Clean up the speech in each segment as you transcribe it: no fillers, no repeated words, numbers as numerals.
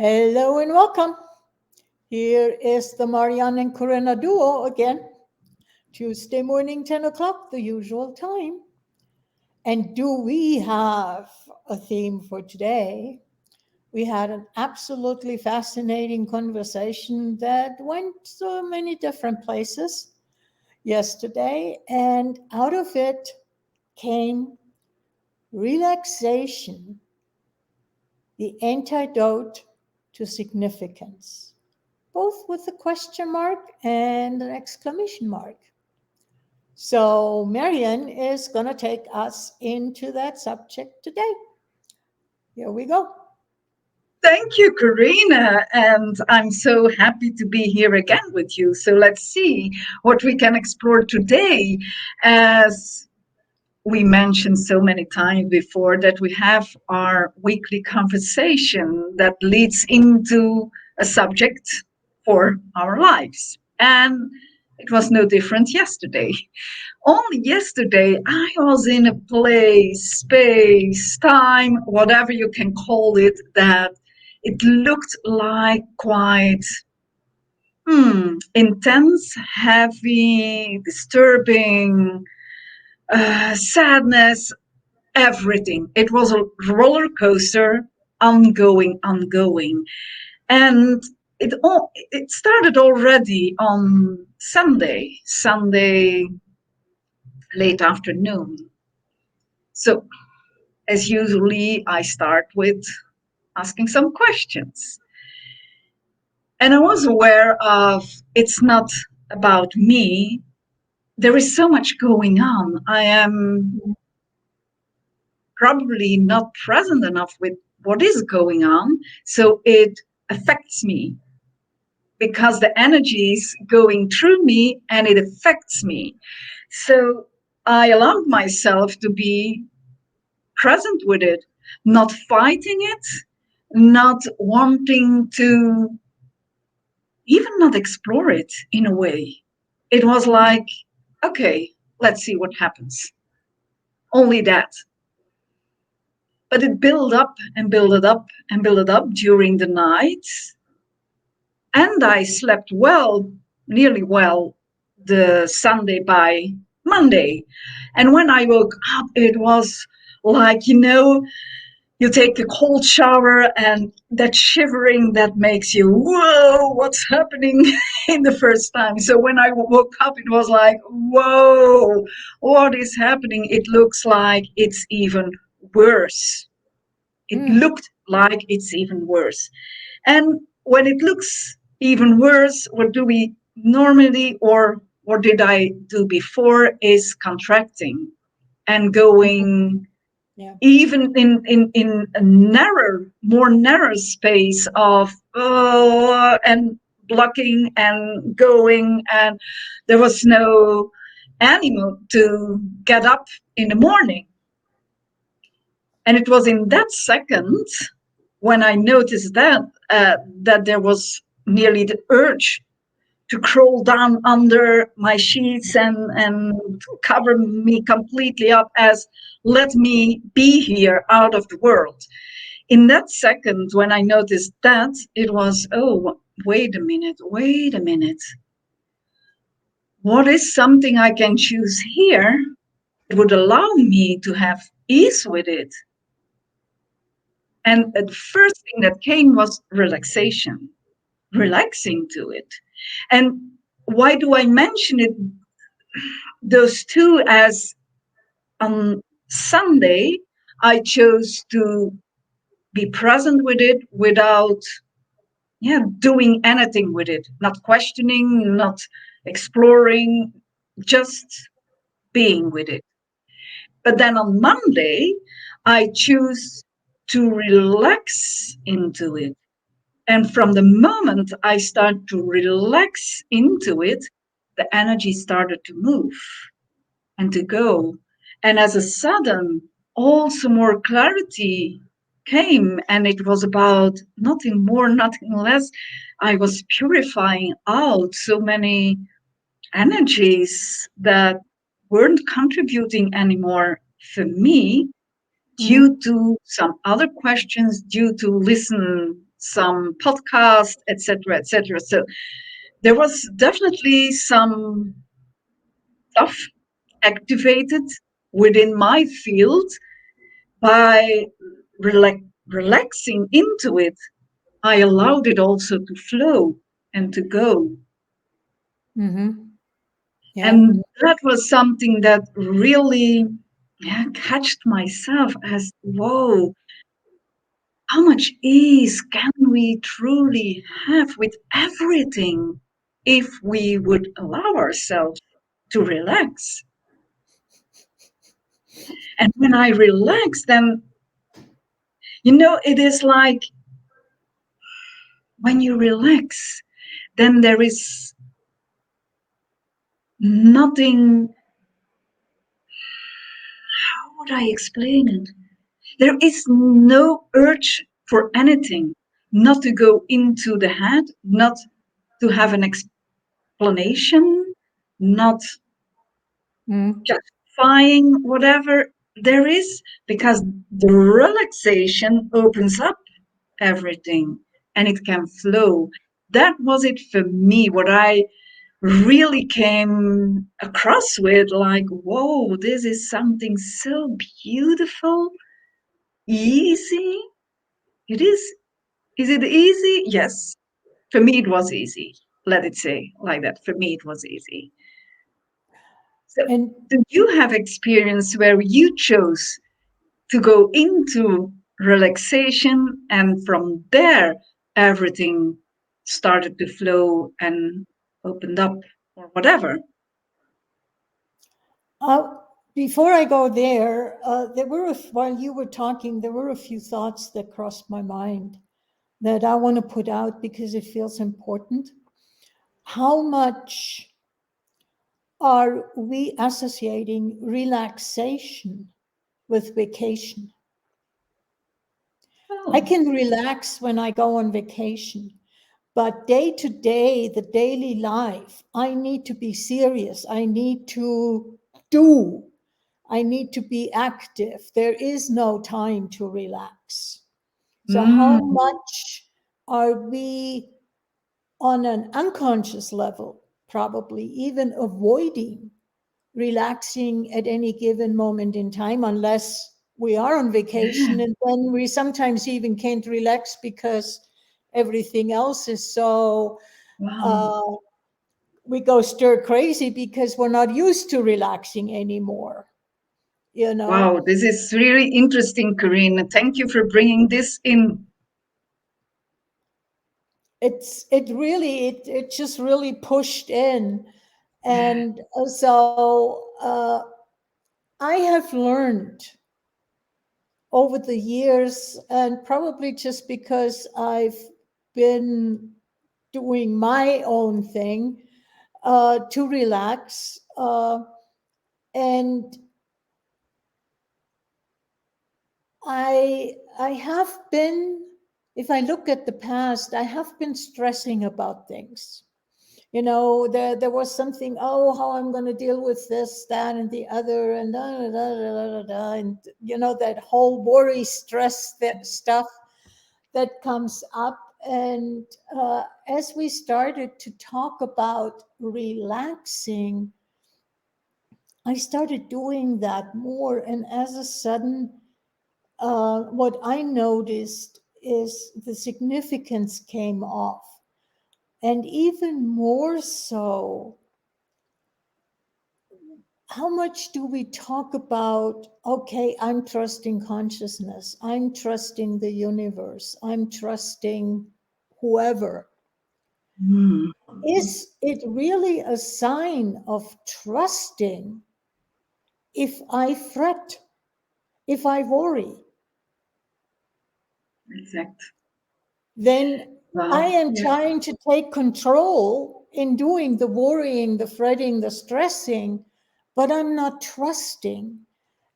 Hello and welcome. Here is the Marianne and Corinna duo again. Tuesday morning, 10 o'clock, the usual time. And do we have a theme for today? We had an absolutely fascinating conversation that went so many different places yesterday, and out of it came relaxation, the antidote to significance, both with a question mark and an exclamation mark. So, Marian is going to take us into that subject today. Here we go. Thank you, Karina. And I'm so happy to be here again with you. So let's see what we can explore today. As we mentioned so many times before, that we have our weekly conversation that leads into a subject for our lives. And it was no different yesterday. Only yesterday, I was in a place, space, time, whatever you can call it, that it looked like quite intense, heavy, disturbing, sadness, everything. It was a roller coaster, ongoing. And it started already on Sunday late afternoon. So, as usually, I start with asking some questions. And I was aware of it's not about me. There is so much going on. I am probably not present enough with what is going on. So it affects me because the energy is going through me and it affects me. So I allowed myself to be present with it, not fighting it, not wanting to even not explore it in a way. It was like, okay, let's see what happens. Only that. But it built up and built up and built up during the night. And I slept well, nearly well, the Sunday by Monday. And when I woke up, it was like, you take a cold shower and that shivering that makes you, whoa, what's happening in the first time. So when I woke up, it was like, whoa, what is happening? It looks like it's even worse. It looked like it's even worse. And when it looks even worse, what do we normally, or what did I do before, is contracting and going even in a more narrow space of and blocking and going, and there was no animal to get up in the morning. And it was in that second when I noticed that there was nearly the urge to crawl down under my sheets and cover me completely up, as let me be here out of the world. In that second, when I noticed that, it was, oh, wait a minute. What is something I can choose here that would allow me to have ease with it? And the first thing that came was relaxation, relaxing to it. And why do I mention it, those two, as on Sunday, I chose to be present with it without doing anything with it, not questioning, not exploring, just being with it. But then on Monday, I choose to relax into it. And from the moment I start to relax into it, the energy started to move and to go. And as a sudden, also more clarity came, and it was about nothing more, nothing less. I was purifying out so many energies that weren't contributing anymore for me, due to some other questions, due to listen some podcast, etc., etc. So there was definitely some stuff activated within my field by relaxing into it. I allowed it also to flow and to go. Mm-hmm. Yeah. And that was something that really, yeah, catched myself as, whoa, how much ease can we truly have with everything if we would allow ourselves to relax? And when I relax, then, it is like when you relax, then there is nothing. How would I explain it? There is no urge for anything, not to go into the head, not to have an explanation, not Mm. justifying whatever there is, because the relaxation opens up everything and it can flow. That was it for me, what I really came across with, like, whoa, this is something so beautiful, easy. It is. Is it easy? Yes. For me, it was easy. Let it say like that. For me, it was easy. So, And do you have experience where you chose to go into relaxation and from there everything started to flow and opened up or whatever? uh, before I go there, while you were talking, there were a few thoughts that crossed my mind that I want to put out because it feels important. How much are we associating relaxation with vacation? I Oh. can relax when I go on vacation, but day to day, the daily life, I need to be serious. I need to do. I need to be active. There is no time to relax. So, how Mm. much are we on an unconscious level, probably even avoiding relaxing at any given moment in time, unless we are on Yeah. vacation, and then we sometimes even can't relax because everything else is so Wow. uh, we go stir crazy because we're not used to relaxing anymore, you know. Wow. This is really interesting, Corinne. Thank you for bringing this in. It just really pushed in. And so I have learned over the years, and probably just because I've been doing my own thing, to relax. And I have been, if I look at the past, I have been stressing about things. There was something, oh, how I'm going to deal with this, that, and the other, and da, da, da, da, da, da, and that whole worry, stress, that stuff that comes up. And as we started to talk about relaxing, I started doing that more. And as a sudden, what I noticed is the significance came off. And even more so, how much do we talk about, okay, I'm trusting consciousness, I'm trusting the universe, I'm trusting whoever? Mm. Is it really a sign of trusting if I fret, if I worry? Exact. Then I Wow. am Yeah. trying to take control in doing the worrying, the fretting, the stressing, but I'm not trusting.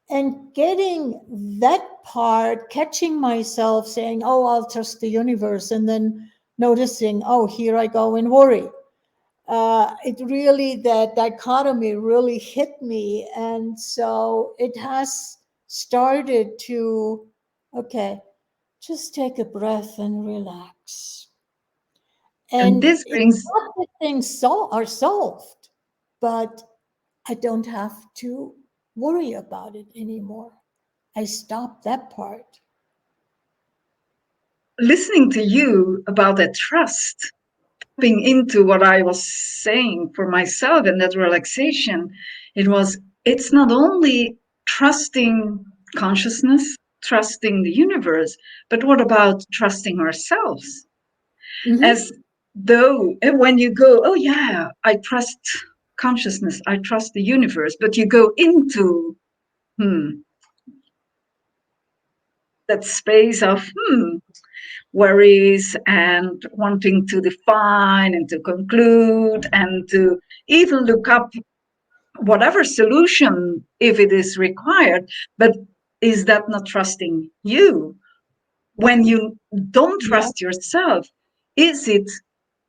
And getting that part, catching myself saying, oh, I'll trust the universe, and then noticing, oh, here I go and worry. It really, that dichotomy really hit me. And so it has started to, okay, just take a breath and relax. And And this it's brings, not that things are solved, but I don't have to worry about it anymore. I stopped that part. listening to you about that trust, tapping into what I was saying for myself and that relaxation, it was, it's not only trusting consciousness, trusting the universe, but what about trusting ourselves? Mm-hmm. As though, and when you go, oh yeah, I trust consciousness, I trust the universe, but you go into that space of worries and wanting to define and to conclude and to even look up whatever solution if it is required. But is that not trusting you? When you don't Yeah, trust yourself, is it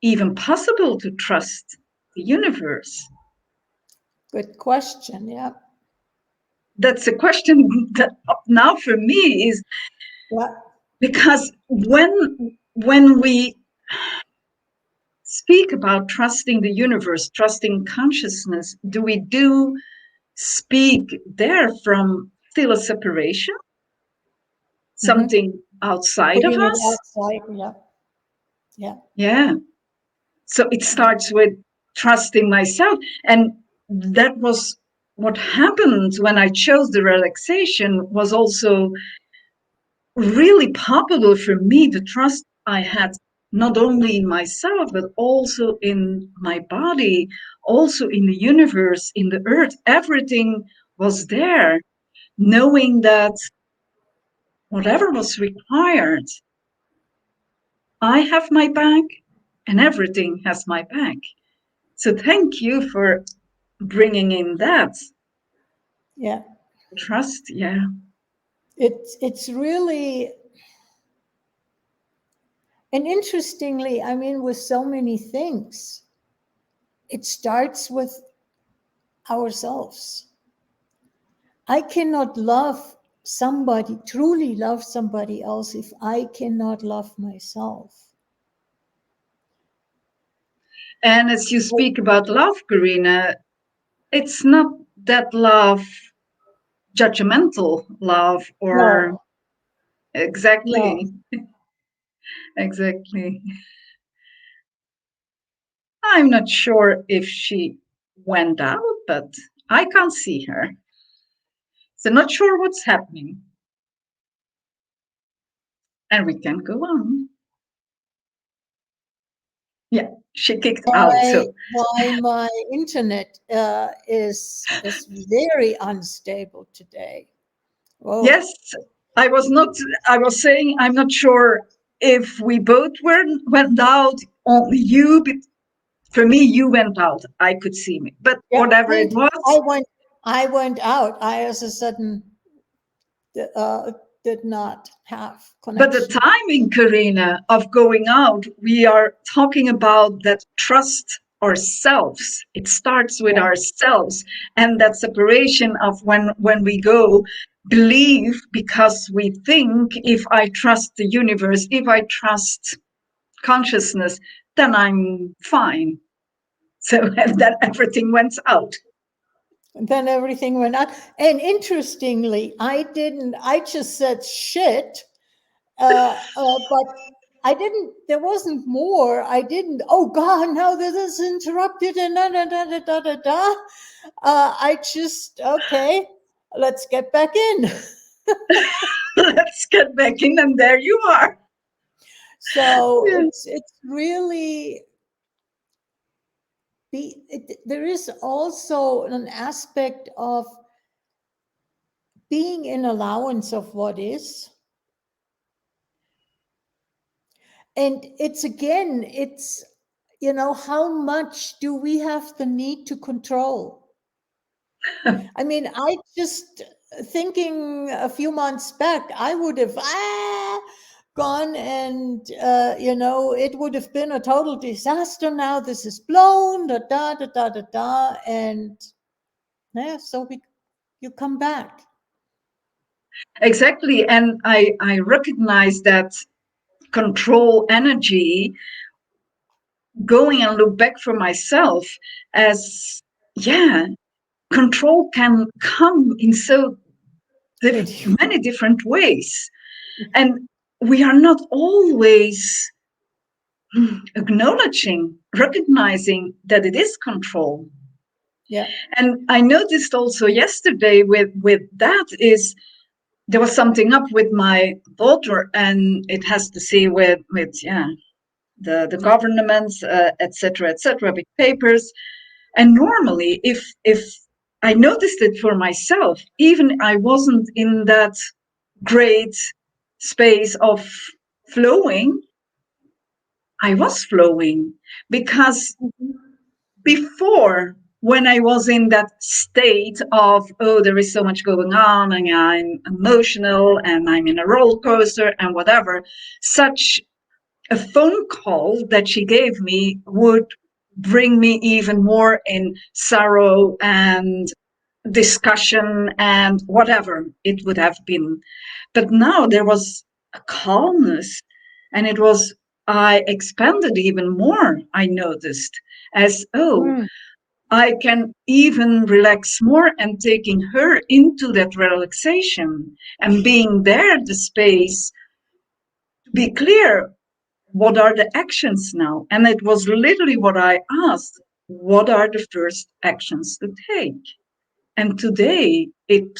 even possible to trust the universe? good question. Yeah. That's a question that now for me is Yeah. because when we speak about trusting the universe, trusting consciousness, do we do speak there from still a separation, Mm-hmm. something outside of Putting it us? outside. Yeah. Yeah. Yeah. So it Yeah. starts with trusting myself. And that was what happened when I chose the relaxation, was also really popular for me, the trust I had not only in myself, but also in my body, also in the universe, in the earth. Everything was there, knowing that whatever was required, I have my back and everything has my back. So thank you for bringing in that Yeah. trust. Yeah. It's really, and interestingly, I mean, with so many things, it starts with ourselves. I cannot love somebody, truly love somebody else, if I cannot love myself. And as you speak about love, Karina, it's not that love judgmental love or No, no. exactly, exactly. I'm not sure if she went out, but I can't see her. So not sure what's happening. And we can go on. Yeah, she kicked out. Why, So why my internet is very unstable today. yes, Oh, I was not, I was saying I'm not sure if we both went out, only you, but for me, you went out. I could see me. But yeah. whatever it I was, went. I went out. I, as a sudden, uh, did not have but the connection. timing, Karina, of going out, we are talking about that trust ourselves. It starts with Yeah. ourselves, and that separation of when we go believe because we think, if I trust the universe, if I trust consciousness, then I'm fine. So that everything went out. And then everything went out. And interestingly, I didn't. I just said shit. But I didn't. There wasn't more. I didn't. Oh God! Now this is interrupted and da da da da da da da. I just okay. Let's get back in. Let's get back in, and there you are. So Yeah. it's really there is also an aspect of being in allowance of what is. And it's again, it's, how much do we have the need to control? I mean, I just thinking a few months back, I would have gone and, it would have been a total disaster. Now this is blown, da da da da da da. And yeah, so you come back. Exactly. And I recognize that control energy, going and look back for myself as, yeah, control can come in so Many. many different ways. And we are not always acknowledging, recognizing that it is control. Yeah. And I noticed also yesterday with that is there was something up with my daughter, and it has to see with yeah the governments, etc., with papers. And normally, if I noticed it for myself, even I wasn't in that great space of flowing, I was flowing because Mhm. before, when I was in that state of, oh, there is so much going on and I'm emotional and I'm in a roller coaster and whatever, such a phone call that she gave me would bring me even more in sorrow and discussion and whatever it would have been. But now there was a calmness, and it was, I expanded even more. I noticed as, oh, Mm. I can even relax more, and taking her into that relaxation and being there, the space to be clear, what are the actions now? And it was literally what I asked, what are the first actions to take? And today it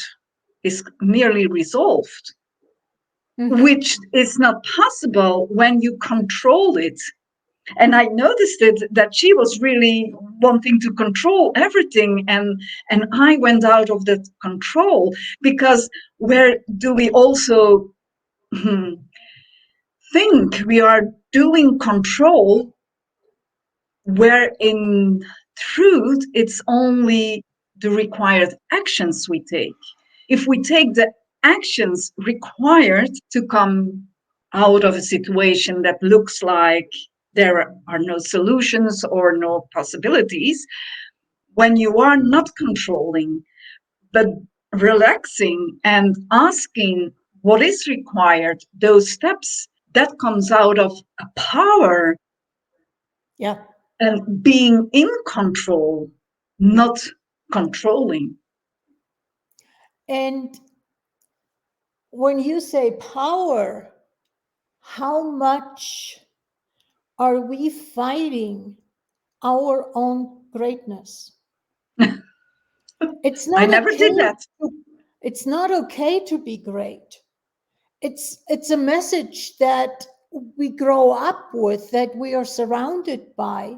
is nearly resolved, Mm-hmm. which is not possible when you control it. And I noticed it that she was really wanting to control everything, and I went out of that control, because where do we also think we are doing control, where in truth it's only the required actions we take. If we take the actions required to come out of a situation that looks like there are no solutions or no possibilities, when you are not controlling but relaxing and asking what is required, those steps, that comes out of a power Yeah. and being in control, not controlling. And when you say power, how much are we fighting our own greatness? It's I not never okay. did that. It's not okay to be great. It's a message that we grow up with, that we are surrounded by.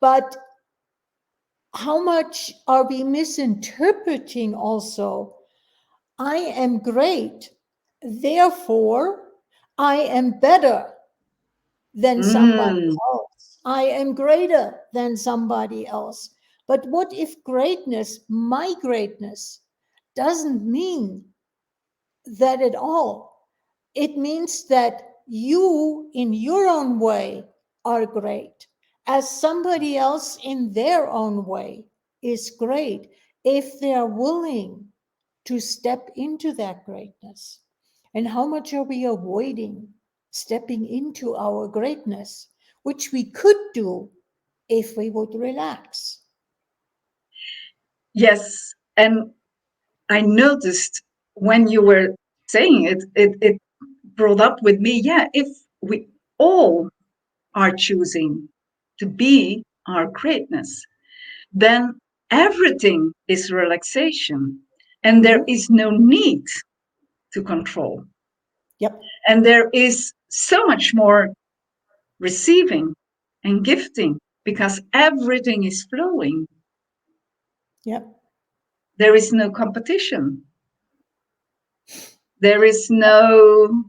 But how much are we misinterpreting also? I am great, therefore I am better than somebody Mm, else. I am greater than somebody else. But what if greatness, my greatness, doesn't mean that at all? It means that you, in your own way, are great, as somebody else in their own way is great, if they are willing to step into that greatness. And how much are we avoiding stepping into our greatness, which we could do if we would relax? yes. And I noticed when you were saying it, it brought up with me, yeah, if we all are choosing to be our greatness, then everything is relaxation. And there Mm-hmm. is no need to control. Yep. And there is so much more receiving and gifting, because everything is flowing. Yep. There is no competition. There is no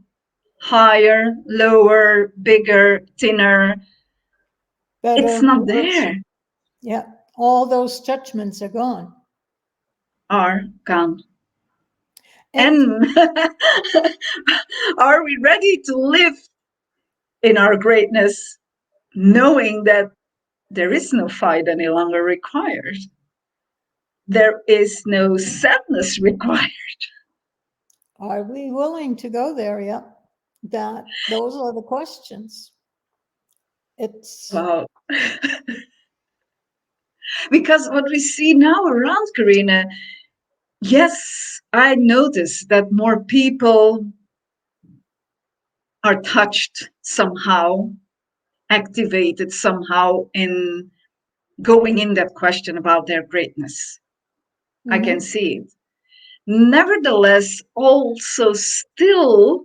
higher, lower, bigger, thinner. It's Better, not worse. there. Yeah. All those judgments are gone. Are gone. And And are we ready to live in our greatness, knowing that there is no fight any longer required? There is no sadness required. Are we willing to go there? Yeah. Those are the questions. It's Wow. Because what we see now around Karina, yes, I notice that more people are touched somehow, activated somehow in going in that question about their greatness. I can mhm. see it. Nevertheless, also still,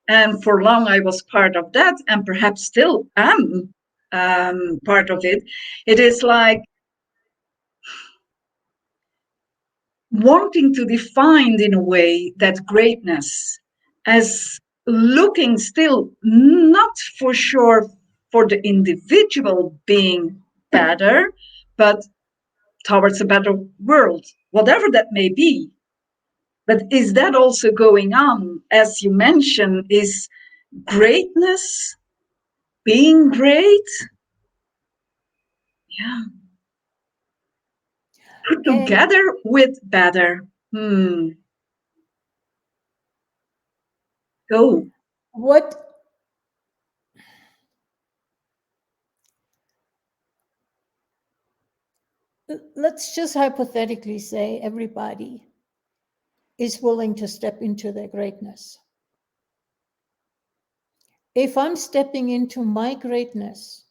and for long I was part of that, and perhaps still am part of it. It is like wanting to define in a way that greatness as looking still not for sure for the individual being better, but towards a better world, whatever that may be. But is that also going on? As you mentioned, is greatness being great? Yeah, put And together with better. Go. what, let's just hypothetically say everybody is willing to step into their greatness. If I'm stepping into my greatness,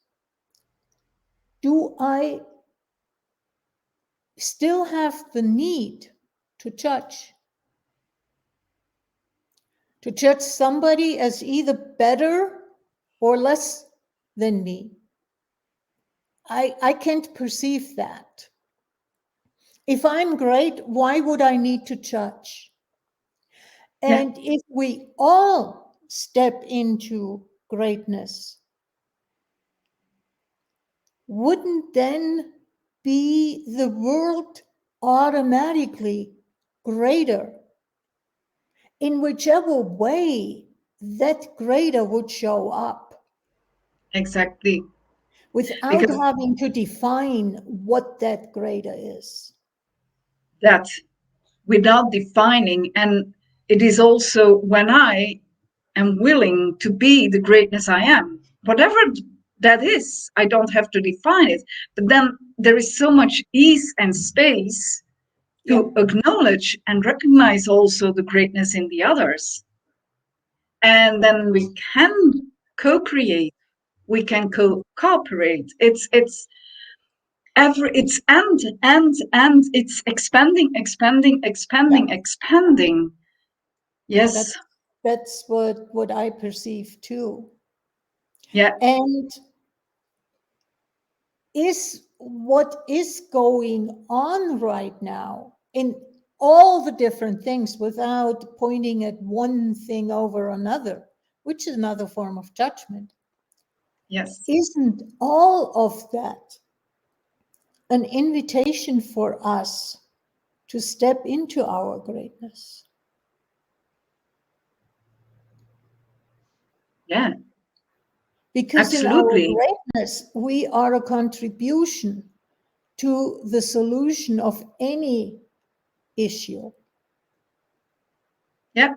do I still have the need to judge? To judge somebody as either better or less than me? I can't perceive that. If I'm great, why would I need to judge? Yeah, And if we all step into greatness, wouldn't then be the world automatically greater in whichever way that greater would show up exactly. without Because having to define what that greater is? that without defining, and it is also when I am willing to be the greatness I am, whatever that is, I don't have to define it. But then there is so much ease and space Yeah, to acknowledge and recognize also the greatness in the others. And then we can co-create, we can cooperate. It's and it's expanding, expanding, yeah, expanding, expanding. Yes. that's what I perceive too. Yeah. And is what is going on right now in all the different things without pointing at one thing over another, which is another form of judgment, Yes. isn't all of that an invitation for us to step into our greatness? Yeah. Because in our Absolutely. greatness, we are a contribution to the solution of any issue. Yeah.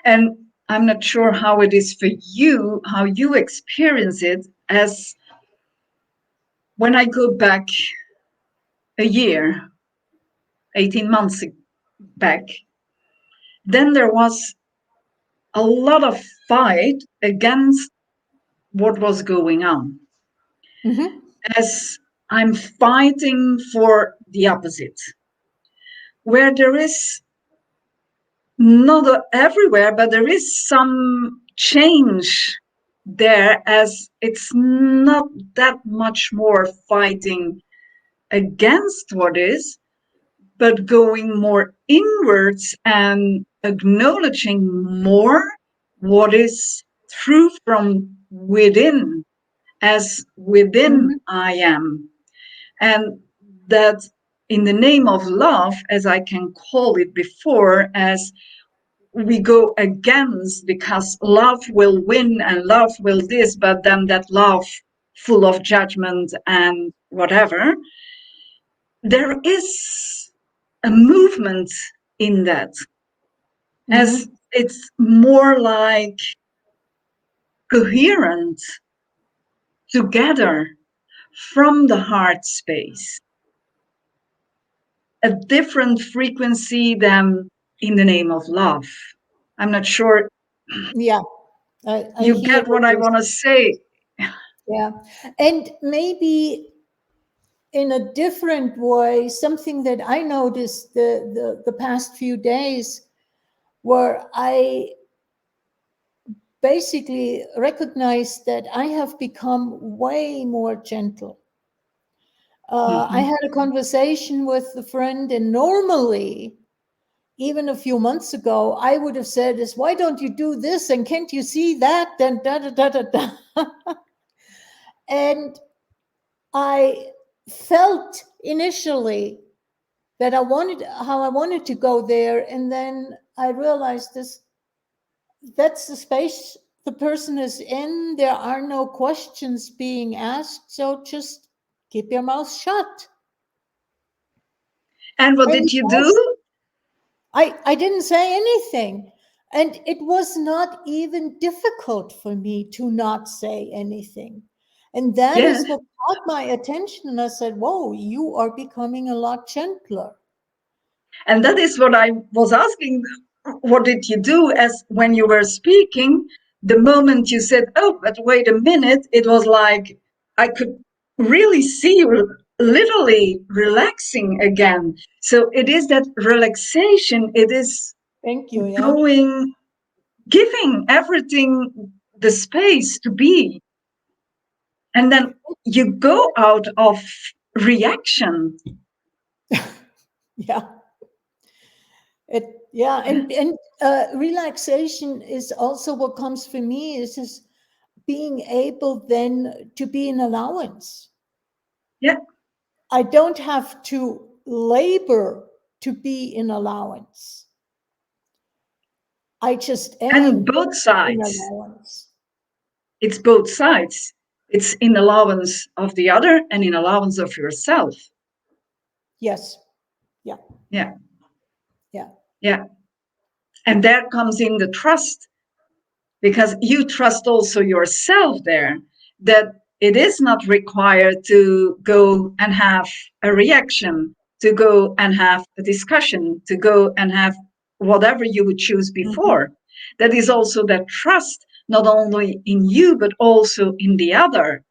And I'm not sure how it is for you, how you experience it as when I go back a year, 18 months back, then there was a lot of fight against what was going on. Mhm. As I'm fighting for the opposite, where there is not everywhere, but there is some change there, as it's not that much more fighting against what is, but going more inwards and acknowledging more what is true from within, as within Mhm. I am. And that in the name of love, as I can call it before, as we go against, because love will win and love will this, but then that love full of judgment and whatever, there is a movement in that. as Mm-hmm. it's more like coherent together from the heart space, a different frequency than in the name of love. I'm not sure Yeah, I you hear get what what I you're want to say. Yeah. And maybe in a different way, something that I noticed the past few days, where I basically recognized that I have become way more gentle. I Mhm. had a conversation with a friend, and normally, even a few months ago, I would have said, "Is why don't you do this? And can't you see that?" And da da da da da. And I felt initially that I wanted to go there, and then I realized that's the space the person is in. There are no questions being asked, so just keep your mouth shut. And what And did you do? I didn't say anything. And it was not even difficult for me to not say anything. And that Yeah. is what caught my attention. And I said, whoa, you are becoming a lot gentler. And that is what I was asking. What did you do as when you were speaking? The moment you said, oh, but wait a minute, it was like I could really see you literally relaxing again. So it is that relaxation, it is Thank you. Yeah. going, giving everything the space to be. And then you go out of reaction. Yeah. It, yeah. Yeah. And relaxation is also what comes for me is just being able then to be in allowance. Yeah. I don't have to labor to be in allowance. I just And am both in sides. allowance. It's both sides. It's in allowance of the other and in allowance of yourself. Yes. Yeah. Yeah, Yeah. yeah. And there comes in the trust, because you trust also yourself there, that it is not required to go and have a reaction, to go and have a discussion, to go and have whatever you would choose Mhm. before. That is also that trust, not only in you, but also in the other.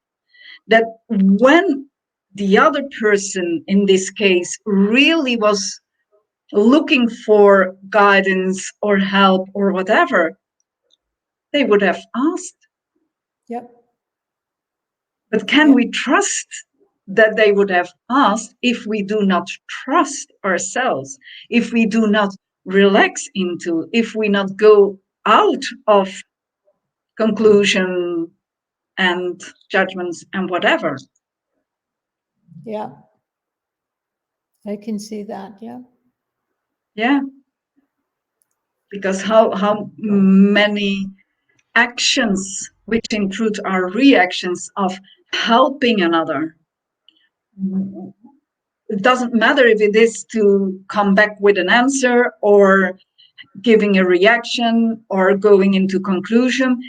That when the other person in this case really was looking for guidance or help or whatever, they would have asked. Yep. But can Yep. we trust that they would have asked if we do not trust ourselves, if we do not relax into, if we not go out of conclusion and judgments and whatever? Yeah. I can see that. Yeah. Yeah, because how many actions, which include our reactions of helping another. It doesn't matter if it is to come back with an answer or giving a reaction or going into conclusion.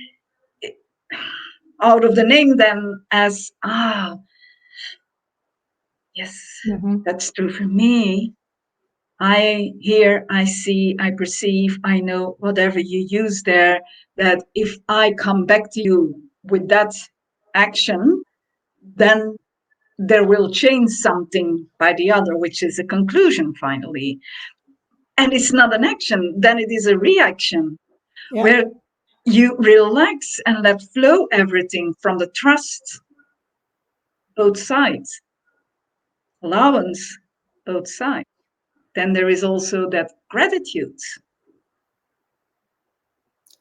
Out of the name then as, yes, Mhm. that's true for me. I hear, I see, I perceive, I know, whatever you use there, that if I come back to you with that action, then there will change something by the other, which is a conclusion finally. And it's not an action, then it is a reaction Yeah. where you relax and let flow everything from the trust, both sides, allowance, both sides. Then there is also that gratitude.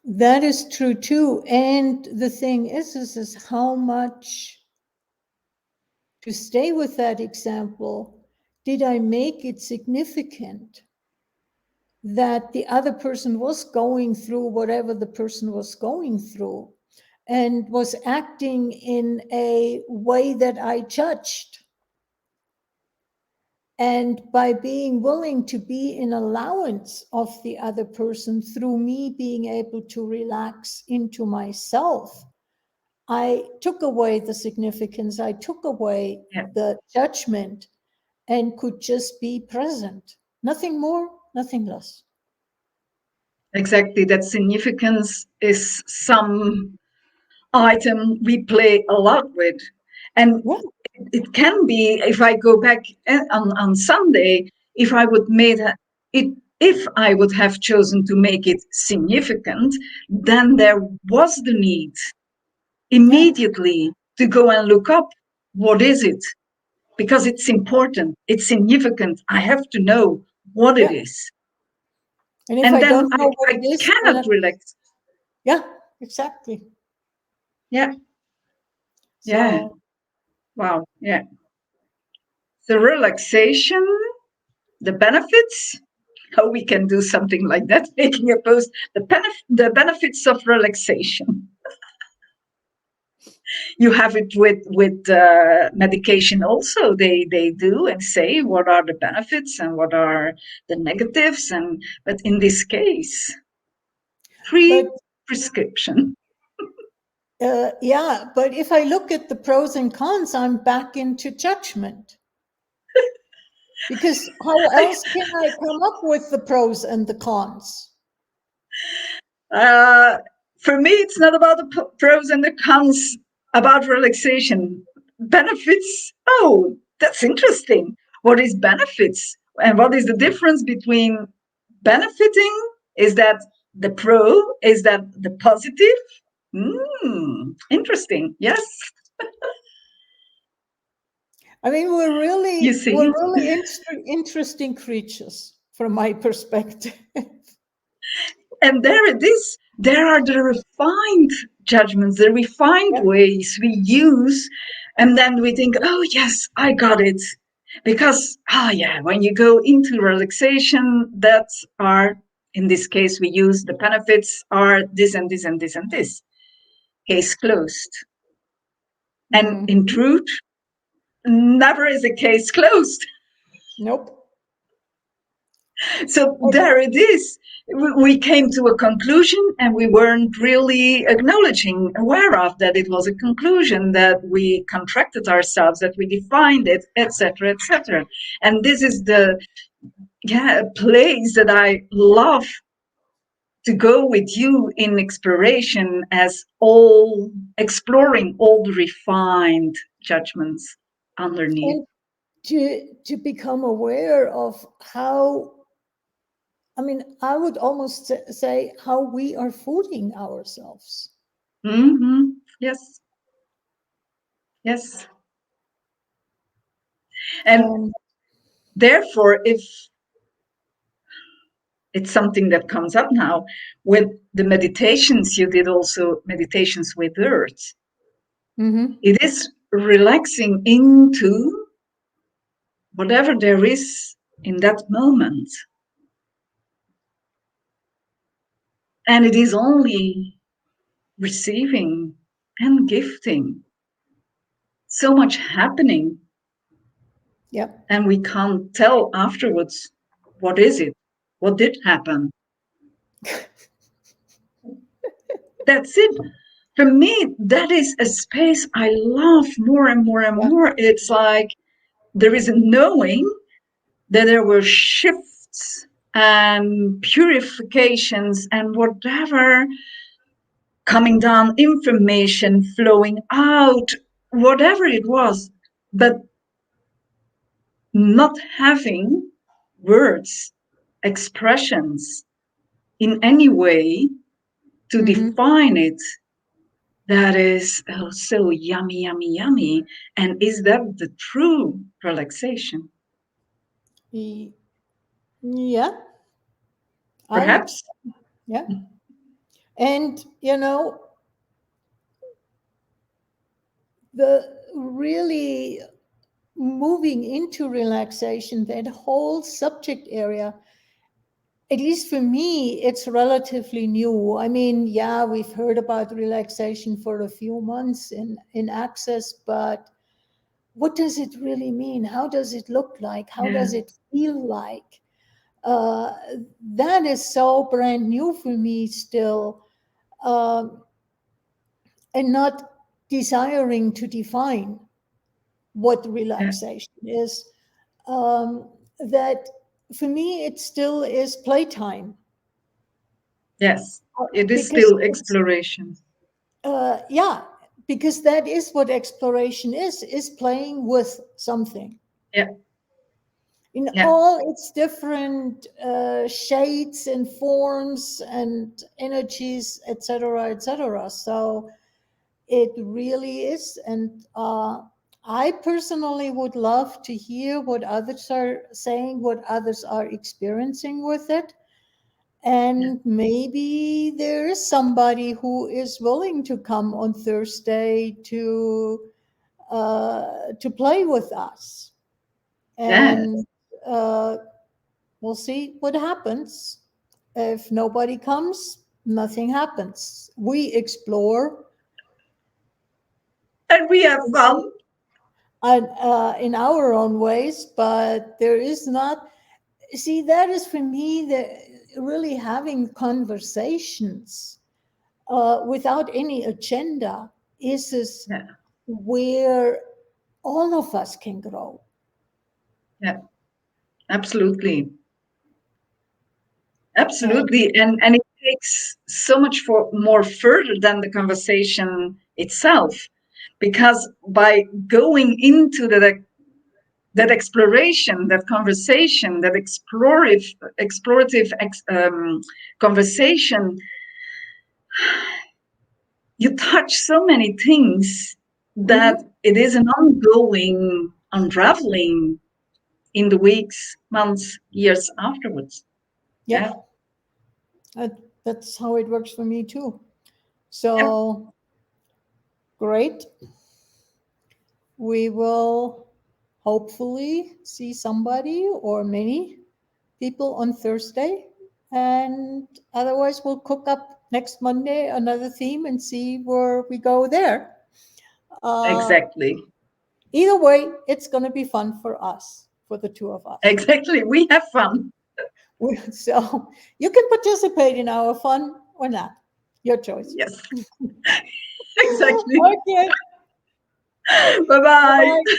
That is true too. And the thing is how much, to stay with that example, did I make it significant that the other person was going through whatever the person was going through and was acting in a way that I judged? And by being willing to be in allowance of the other person through me being able to relax into myself, I took away the significance, I took away Yeah, the judgment, and could just be present. Nothing more, nothing less. exactly. That significance is some item we play a lot with. And Yeah, it can be, if I go back on Sunday, if I would made it, if I would have chosen to make it significant, then there was the need yeah, immediately to go and look up what is it, because it's important, it's significant. I have to know what it yeah. is, And if and I then don't know what I it is, then cannot relax. yeah, exactly. Yeah, yeah, So, wow, yeah. The relaxation, the benefits, how we can do something like that, making a post, the benefits of relaxation. You have it with medication also. They do and say what are the benefits and what are the negatives, and but in this case, but free prescription. yeah, but if I look at the pros and cons, I'm back into judgment. Because how I, else can I come up with the pros and the cons? Uh, for me, it's not about the pros and the cons about relaxation. Benefits, oh, that's interesting. What is benefits? And what is the difference between benefiting? Is that the pro? Is that the positive? Interesting. Yes, I mean, you we're see. really interesting creatures from my perspective. And there it is. There are the refined judgments, the refined Yeah. ways we use. And then we think, oh, yes, I got it. Because, yeah, when you go into relaxation, that are, in this case, we use the benefits are this and this and this and this. Case closed. And in Mhm. truth, never is a case closed. Nope. So Oh, there it is. We came to a conclusion and we weren't really acknowledging, aware of that it was a conclusion, that we contracted ourselves, that we defined it, etc., etc. And this is the place that I love to go with you in exploration, as all exploring all the refined judgments underneath. and to become aware of how, I mean, I would almost say how we are fooling ourselves. Yes, yes. And And therefore, if it's something that comes up now with the meditations, you did also meditations with words. mhm. It is relaxing into whatever there is in that moment. And it is only receiving and gifting. So much happening, Yep. and we can't tell afterwards what is it? What did happen? That's it. For me, that is a space I love more and more and Yeah. more. It's like there is a knowing that there were shifts and purifications and whatever coming down, information flowing out, whatever it was, but not having words, expressions in any way to Mhm. define it. That is so yummy, yummy, yummy. And is that the true relaxation? Y- Yeah, I would. Perhaps. Yeah. And, you know, the really moving into relaxation, that whole subject area, at least for me, it's relatively new. I mean, yeah, we've heard about relaxation for a few months in Access, but what does it really mean? How does it look like? How Yeah. does it feel like? Uh, that is so brand new for me still, um, and not desiring to define what Yeah. relaxation is. That for me, it still is playtime. Yes. It is Because still exploration. yeah, because that is what exploration is playing with something Yeah. in Yeah. all its different shades and forms and energies, etc., etc. So it really is. And I personally would love to hear what others are saying, what others are experiencing with it. Yeah. And maybe there is somebody who is willing to come on Thursday to play with us. Yeah. And uh, we'll see what happens. If nobody comes, nothing happens. We explore And we have fun. in our own ways, but there is not. See, that is for me the really having conversations without any agenda is Yeah. where all of us can grow. Yeah. Absolutely. And Absolutely. And it takes so much for more further than the conversation itself. Because by going into that exploration, that conversation, that explorative conversation, you touch so many things that mhm, it is an ongoing unraveling in the weeks, months, years afterwards. Yeah. yep, that's how it works for me too. Yeah. So great. We will hopefully see somebody or many people on Thursday. And otherwise, we'll cook up next Monday another theme and see where we go there. Uh, Exactly. Either way, it's going to be fun for us, for the two of us. Exactly. We have fun. So you can participate in our fun or not. Your choice. Yes. Exactly. Okay. Bye bye. Bye.